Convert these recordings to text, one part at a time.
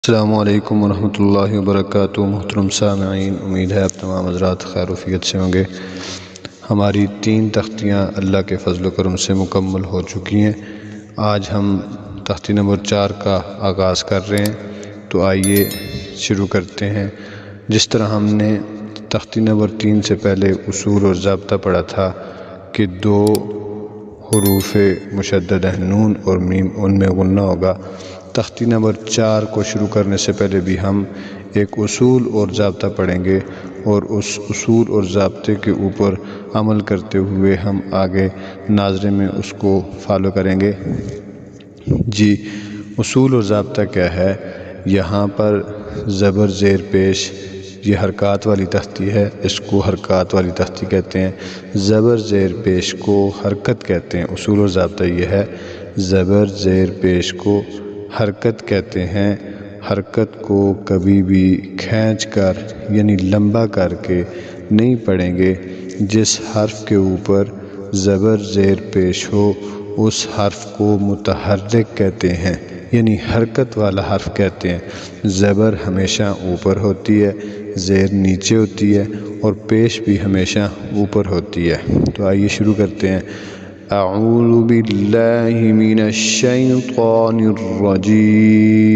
السلام علیکم ورحمۃ اللہ وبرکاتہ۔ محترم سامعین، امید ہے آپ تمام حضرات خیر و عافیت سے ہوں گے۔ ہماری 3 تختیاں اللہ کے فضل و کرم سے مکمل ہو چکی ہیں۔ آج ہم تختی نمبر 4 کا آغاز کر رہے ہیں، تو آئیے شروع کرتے ہیں۔ جس طرح ہم نے تختی نمبر 3 سے پہلے اصول اور ضابطہ پڑھا تھا کہ 2 حروف مشددہ نون اور میم ان میں غنہ ہوگا، تختی نمبر 4 کو شروع کرنے سے پہلے بھی ہم ایک اصول اور ضابطہ پڑھیں گے، اور اس اصول اور ضابطے کے اوپر عمل کرتے ہوئے ہم آگے ناظرے میں اس کو فالو کریں گے۔ جی، اصول اور ضابطہ کیا ہے؟ یہاں پر زبر زیر پیش، یہ حرکات والی تختی ہے، اس کو حرکات والی تختی کہتے ہیں۔ زبر زیر پیش کو حرکت کہتے ہیں۔ اصول اور ضابطہ یہ ہے، زبر زیر پیش کو حرکت کہتے ہیں۔ حرکت کو کبھی بھی کھینچ کر یعنی لمبا کر کے نہیں پڑھیں گے۔ جس حرف کے اوپر زبر زیر پیش ہو اس حرف کو متحرک کہتے ہیں، یعنی حرکت والا حرف کہتے ہیں۔ زبر ہمیشہ اوپر ہوتی ہے، زیر نیچے ہوتی ہے، اور پیش بھی ہمیشہ اوپر ہوتی ہے۔ تو آئیے شروع کرتے ہیں۔ اعوذ باللہ من الشیطان الرجیم،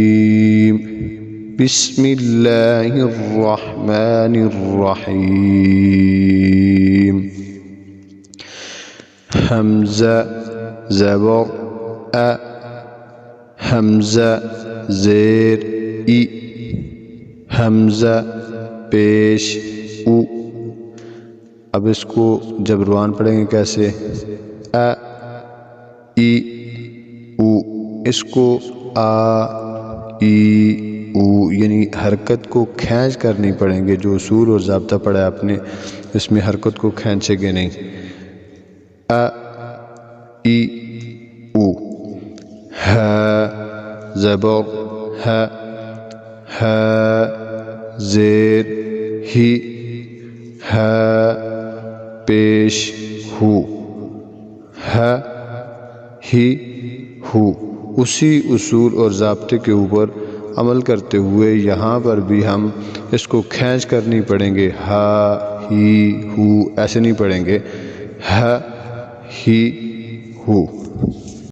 بسم اللہ الرحمن الرحیم۔ حمزہ زبر ا، حمزہ زیر ای، حمزہ پیش او۔ اب اس کو جب روان پڑھیں گے کیسے؟ ا ای او، اس کو آ ای او، یعنی حرکت کو کھینچ کر نہیں پڑھیں گے۔ جو اصول اور ضابطہ پڑھا ہے آپ نے، اس میں حرکت کو کھینچیں گے نہیں۔ ا ای او۔ ہ زبر ہ، ہ زیر ہی، ہ پیش ہو، ہ ہی ہو۔ اسی اصول اور ضابطے کے اوپر عمل کرتے ہوئے یہاں پر بھی ہم اس کو کھینچ کر نہیں پڑھیں گے۔ ہ ہی ہو ایسے نہیں پڑھیں گے، ہ ہی ہو۔